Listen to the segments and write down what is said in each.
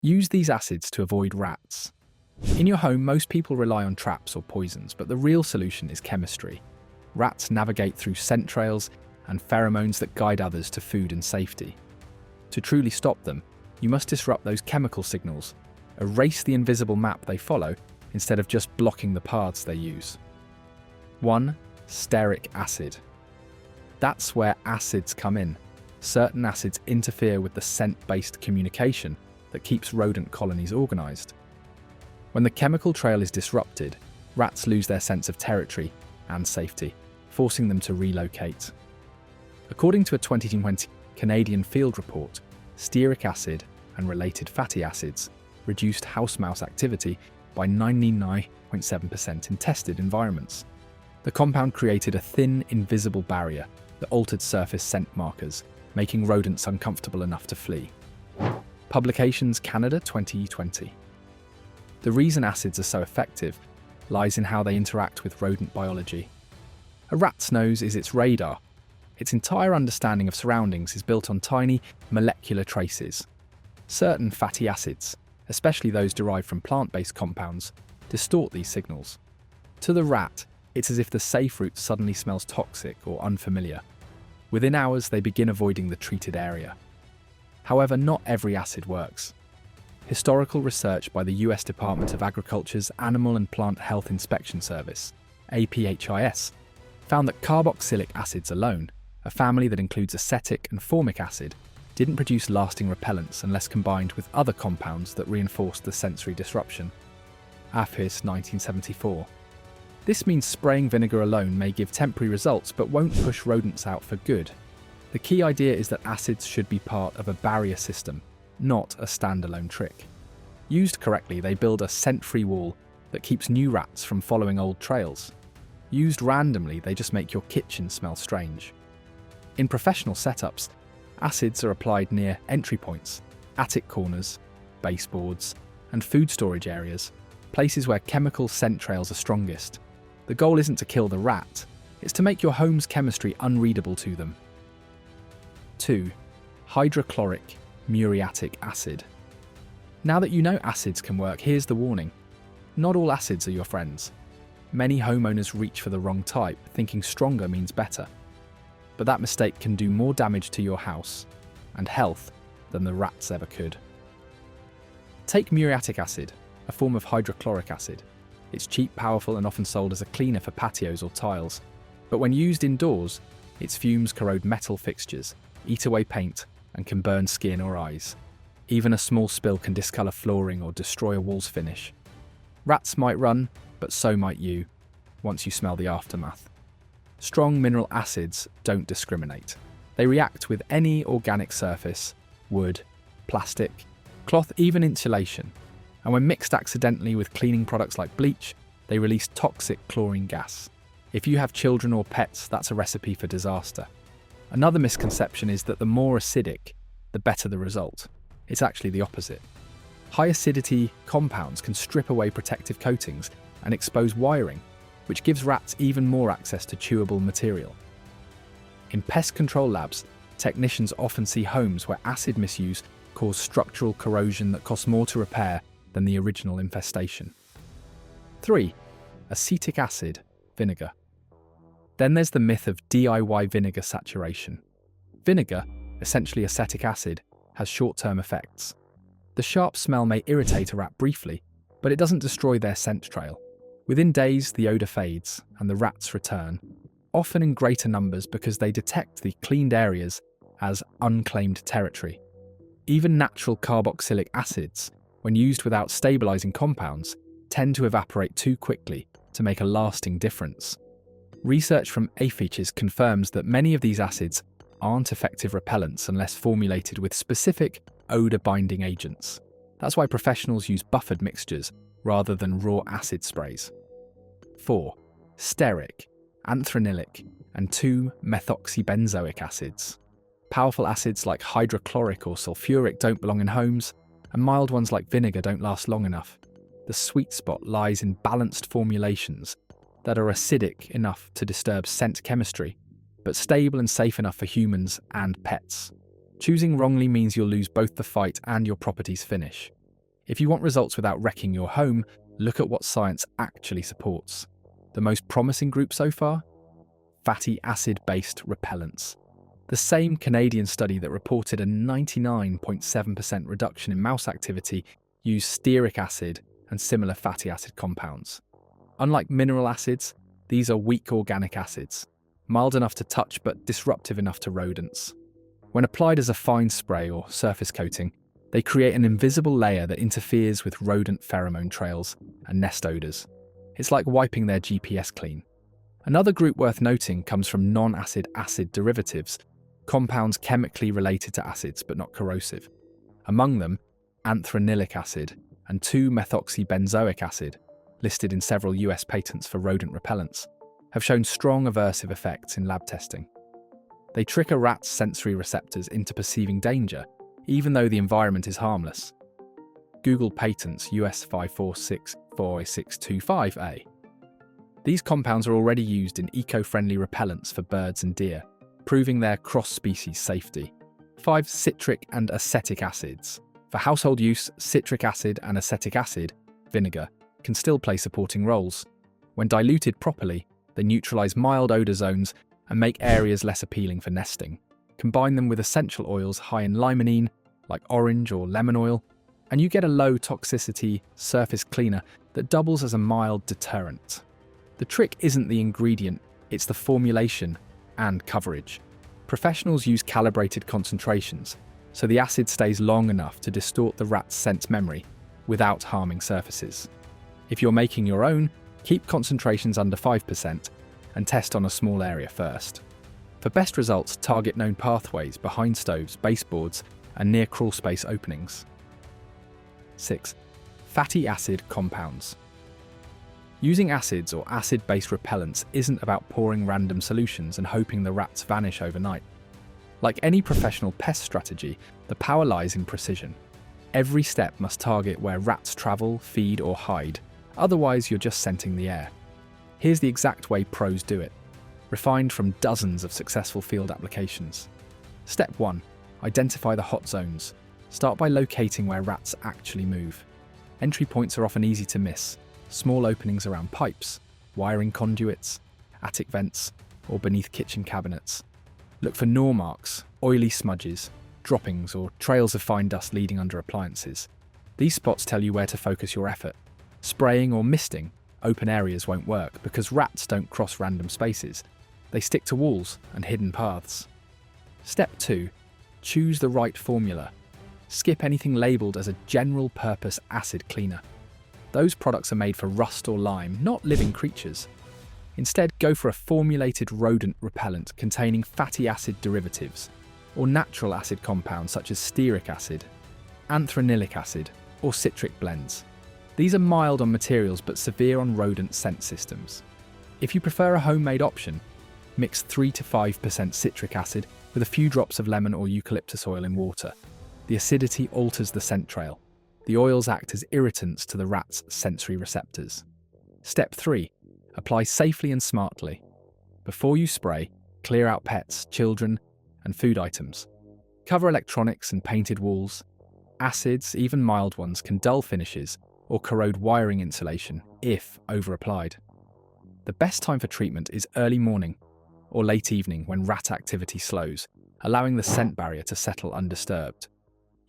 Use these acids to avoid rats. In your home, most people rely on traps or poisons, but the real solution is chemistry. Rats navigate through scent trails and pheromones that guide others to food and safety. To truly stop them, you must disrupt those chemical signals, erase the invisible map they follow instead of just blocking the paths they use. 1. Stearic acid. That's where acids come in. Certain acids interfere with the scent-based communication that keeps rodent colonies organised. When the chemical trail is disrupted, rats lose their sense of territory and safety, forcing them to relocate. According to a 2020 Canadian field report, stearic acid and related fatty acids reduced house mouse activity by 99.7% in tested environments. The compound created a thin, invisible barrier that altered surface scent markers, making rodents uncomfortable enough to flee. Publications Canada 2020. The reason acids are so effective lies in how they interact with rodent biology. A rat's nose is its radar. Its entire understanding of surroundings is built on tiny molecular traces. Certain fatty acids, especially those derived from plant-based compounds, distort these signals. To the rat, it's as if the safe route suddenly smells toxic or unfamiliar. Within hours, they begin avoiding the treated area. However, not every acid works. Historical research by the US Department of Agriculture's Animal and Plant Health Inspection Service, APHIS, found that carboxylic acids alone, a family that includes acetic and formic acid, didn't produce lasting repellents unless combined with other compounds that reinforced the sensory disruption. APHIS 1974. This means spraying vinegar alone may give temporary results but won't push rodents out for good. The key idea is that acids should be part of a barrier system, not a standalone trick. Used correctly, they build a scent-free wall that keeps new rats from following old trails. Used randomly, they just make your kitchen smell strange. In professional setups, acids are applied near entry points, attic corners, baseboards, and food storage areas, places where chemical scent trails are strongest. The goal isn't to kill the rat, it's to make your home's chemistry unreadable to them. 2. Hydrochloric muriatic acid. Now that you know acids can work, here's the warning. Not all acids are your friends. Many homeowners reach for the wrong type, thinking stronger means better. But that mistake can do more damage to your house and health than the rats ever could. Take muriatic acid, a form of hydrochloric acid. It's cheap, powerful, and often sold as a cleaner for patios or tiles. But when used indoors, its fumes corrode metal fixtures, eat away paint, and can burn skin or eyes. Even a small spill can discolour flooring or destroy a wall's finish. Rats might run, but so might you, once you smell the aftermath. Strong mineral acids don't discriminate. They react with any organic surface, wood, plastic, cloth, even insulation. And when mixed accidentally with cleaning products like bleach, they release toxic chlorine gas. If you have children or pets, that's a recipe for disaster. Another misconception is that the more acidic, the better the result. It's actually the opposite. High acidity compounds can strip away protective coatings and expose wiring, which gives rats even more access to chewable material. In pest control labs, technicians often see homes where acid misuse caused structural corrosion that costs more to repair than the original infestation. 3. Acetic acid, vinegar. Then there's the myth of DIY vinegar saturation. Vinegar, essentially acetic acid, has short-term effects. The sharp smell may irritate a rat briefly, but it doesn't destroy their scent trail. Within days, the odour fades and the rats return, often in greater numbers because they detect the cleaned areas as unclaimed territory. Even natural carboxylic acids, when used without stabilising compounds, tend to evaporate too quickly to make a lasting difference. Research from APHIS confirms that many of these acids aren't effective repellents unless formulated with specific odour-binding agents. That's why professionals use buffered mixtures rather than raw acid sprays. 4. Stearic, anthranilic, and 2-methoxybenzoic acids. Powerful acids like hydrochloric or sulfuric don't belong in homes, and mild ones like vinegar don't last long enough. The sweet spot lies in balanced formulations that are acidic enough to disturb scent chemistry, but stable and safe enough for humans and pets. Choosing wrongly means you'll lose both the fight and your property's finish. If you want results without wrecking your home, look at what science actually supports. The most promising group so far? Fatty acid-based repellents. The same Canadian study that reported a 99.7% reduction in mouse activity used stearic acid and similar fatty acid compounds. Unlike mineral acids, these are weak organic acids, mild enough to touch but disruptive enough to rodents. When applied as a fine spray or surface coating, they create an invisible layer that interferes with rodent pheromone trails and nest odours. It's like wiping their GPS clean. Another group worth noting comes from non-acid acid derivatives, compounds chemically related to acids but not corrosive. Among them, anthranilic acid and 2-methoxybenzoic acid, listed in several US patents for rodent repellents, have shown strong aversive effects in lab testing. They trick a rat's sensory receptors into perceiving danger, even though the environment is harmless. Google patents US 5464625A. These compounds are already used in eco-friendly repellents for birds and deer, proving their cross-species safety. 5. Citric and acetic acids. For household use, citric acid and acetic acid, vinegar, can still play supporting roles. When diluted properly, they neutralize mild odor zones and make areas less appealing for nesting. Combine them with essential oils high in limonene, like orange or lemon oil, and you get a low toxicity surface cleaner that doubles as a mild deterrent. The trick isn't the ingredient, it's the formulation and coverage. Professionals use calibrated concentrations, so the acid stays long enough to distort the rat's sense memory without harming surfaces. If you're making your own, keep concentrations under 5% and test on a small area first. For best results, target known pathways behind stoves, baseboards, and near crawl space openings. 6. Fatty acid compounds. Using acids or acid-based repellents isn't about pouring random solutions and hoping the rats vanish overnight. Like any professional pest strategy, the power lies in precision. Every step must target where rats travel, feed, or hide, otherwise you're just scenting the air. Here's the exact way pros do it, refined from dozens of successful field applications. Step 1. Identify the hot zones. Start by locating where rats actually move. Entry points are often easy to miss. Small openings around pipes, wiring conduits, attic vents, or beneath kitchen cabinets. Look for gnaw marks, oily smudges, droppings, or trails of fine dust leading under appliances. These spots tell you where to focus your effort. Spraying or misting open areas won't work because rats don't cross random spaces. They stick to walls and hidden paths. Step 2. Choose the right formula. Skip anything labelled as a general-purpose acid cleaner. Those products are made for rust or lime, not living creatures. Instead, go for a formulated rodent repellent containing fatty acid derivatives, or natural acid compounds such as stearic acid, anthranilic acid, or citric blends. These are mild on materials but severe on rodent scent systems. If you prefer a homemade option, mix 3 to 5% citric acid with a few drops of lemon or eucalyptus oil in water. The acidity alters the scent trail. The oils act as irritants to the rat's sensory receptors. Step 3. Apply safely and smartly. Before you spray, clear out pets, children, and food items. Cover electronics and painted walls. Acids, even mild ones, can dull finishes or corrode wiring insulation if over-applied. The best time for treatment is early morning or late evening when rat activity slows, allowing the scent barrier to settle undisturbed.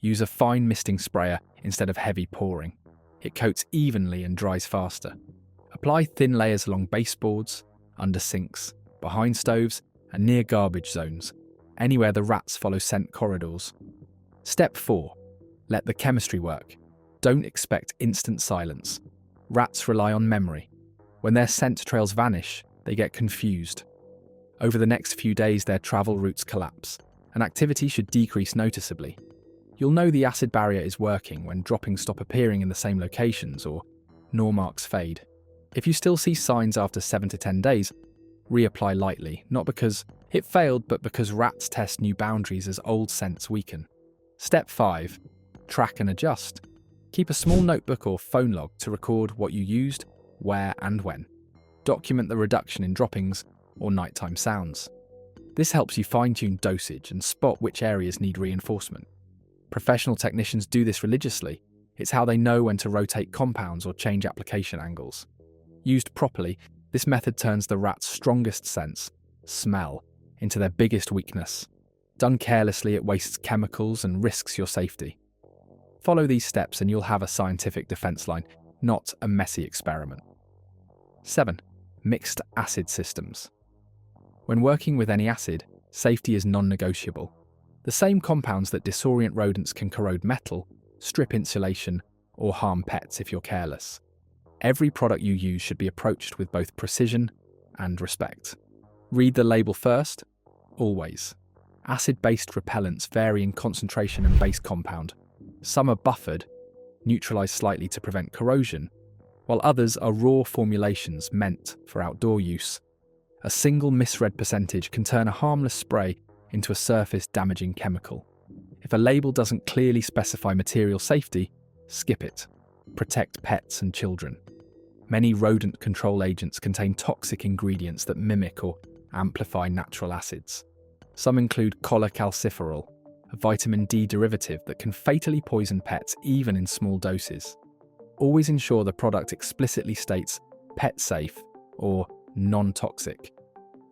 Use a fine misting sprayer instead of heavy pouring. It coats evenly and dries faster. Apply thin layers along baseboards, under sinks, behind stoves, and near garbage zones, anywhere the rats follow scent corridors. Step 4. Let the chemistry work. Don't expect instant silence. Rats rely on memory. When their scent trails vanish, they get confused. Over the next few days, their travel routes collapse, and activity should decrease noticeably. You'll know the acid barrier is working when droppings stop appearing in the same locations or gnaw marks fade. If you still see signs after 7 to 10 days, reapply lightly, not because it failed, but because rats test new boundaries as old scents weaken. Step 5. Track and adjust. Keep a small notebook or phone log to record what you used, where and when. Document the reduction in droppings or nighttime sounds. This helps you fine-tune dosage and spot which areas need reinforcement. Professional technicians do this religiously, It's how they know when to rotate compounds or change application angles. Used properly, this method turns the rat's strongest sense, smell, into their biggest weakness. Done carelessly, it wastes chemicals and risks your safety. Follow these steps and you'll have a scientific defense line, not a messy experiment. 7. Mixed acid systems. When working with any acid, safety is non-negotiable. The same compounds that disorient rodents can corrode metal, strip insulation, or harm pets if you're careless. Every product you use should be approached with both precision and respect. Read the label first, always. Acid-based repellents vary in concentration and base compound. Some are buffered, neutralized slightly to prevent corrosion, while others are raw formulations meant for outdoor use. A single misread percentage can turn a harmless spray into a surface-damaging chemical. If a label doesn't clearly specify material safety, skip it. Protect pets and children. Many rodent control agents contain toxic ingredients that mimic or amplify natural acids. Some include cholecalciferol, a vitamin D derivative that can fatally poison pets even in small doses. Always ensure the product explicitly states pet safe or non-toxic.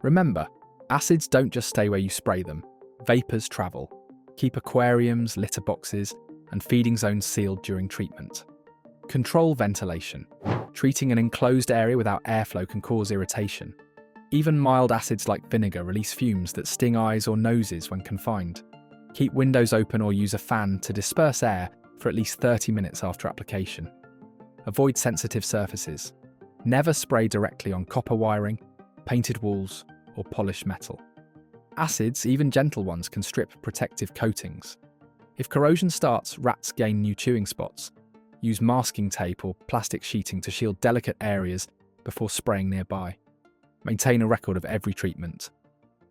Remember, acids don't just stay where you spray them, vapors travel. Keep aquariums, litter boxes, and feeding zones sealed during treatment. Control ventilation. Treating an enclosed area without airflow can cause irritation. Even mild acids like vinegar release fumes that sting eyes or noses when confined. Keep windows open or use a fan to disperse air for at least 30 minutes after application. Avoid sensitive surfaces. Never spray directly on copper wiring, painted walls, or polished metal. Acids, even gentle ones, can strip protective coatings. If corrosion starts, rats gain new chewing spots. Use masking tape or plastic sheeting to shield delicate areas before spraying nearby. Maintain a record of every treatment.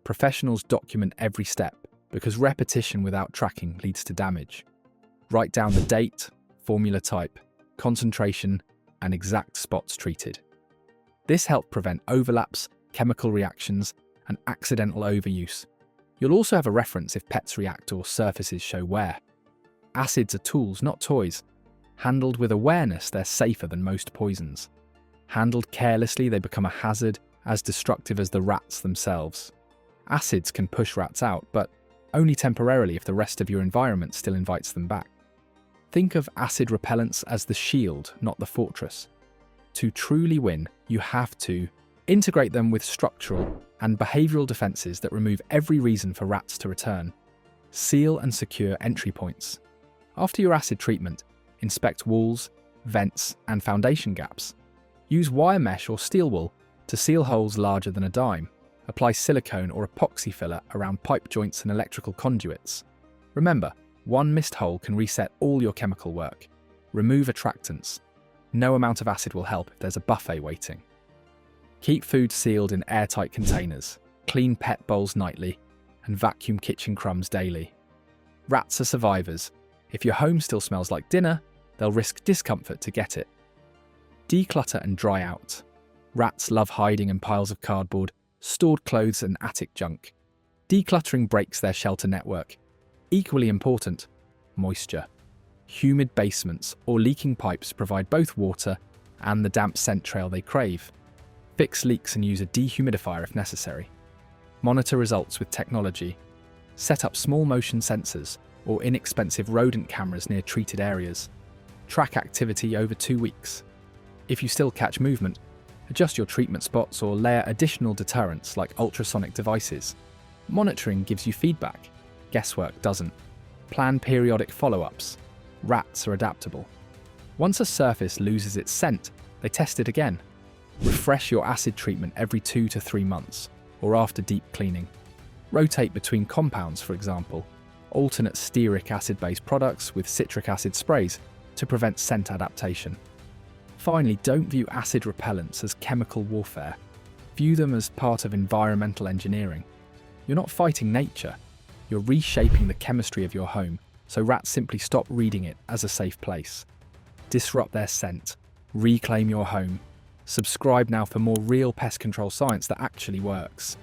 Professionals document every step because repetition without tracking leads to damage. Write down the date, formula type, concentration, and exact spots treated. This helps prevent overlaps, chemical reactions, and accidental overuse. You'll also have a reference if pets react or surfaces show wear. Acids are tools, not toys. Handled with awareness, they're safer than most poisons. Handled carelessly, they become a hazard, as destructive as the rats themselves. Acids can push rats out, but only temporarily if the rest of your environment still invites them back. Think of acid repellents as the shield, not the fortress. To truly win, you have to integrate them with structural and behavioural defences that remove every reason for rats to return. Seal and secure entry points. After your acid treatment, inspect walls, vents, and foundation gaps. Use wire mesh or steel wool to seal holes larger than a dime. Apply silicone or epoxy filler around pipe joints and electrical conduits. Remember, one missed hole can reset all your chemical work. Remove attractants. No amount of acid will help if there's a buffet waiting. Keep food sealed in airtight containers. Clean pet bowls nightly and vacuum kitchen crumbs daily. Rats are survivors. If your home still smells like dinner, they'll risk discomfort to get it. Declutter and dry out. Rats love hiding in piles of cardboard, stored clothes and attic junk. Decluttering breaks their shelter network. Equally important, moisture. Humid basements or leaking pipes provide both water and the damp scent trail they crave. Fix leaks and use a dehumidifier if necessary. Monitor results with technology. Set up small motion sensors or inexpensive rodent cameras near treated areas. Track activity over 2 weeks. If you still catch movement, adjust your treatment spots or layer additional deterrents like ultrasonic devices. Monitoring gives you feedback. Guesswork doesn't. Plan periodic follow-ups. Rats are adaptable. Once a surface loses its scent, they test it again. Refresh your acid treatment every 2 to 3 months, or after deep cleaning. Rotate between compounds, for example. Alternate stearic acid-based products with citric acid sprays to prevent scent adaptation. Finally, don't view acid repellents as chemical warfare. View them as part of environmental engineering. You're not fighting nature. You're reshaping the chemistry of your home so rats simply stop reading it as a safe place. Disrupt their scent. Reclaim your home. Subscribe now for more real pest control science that actually works.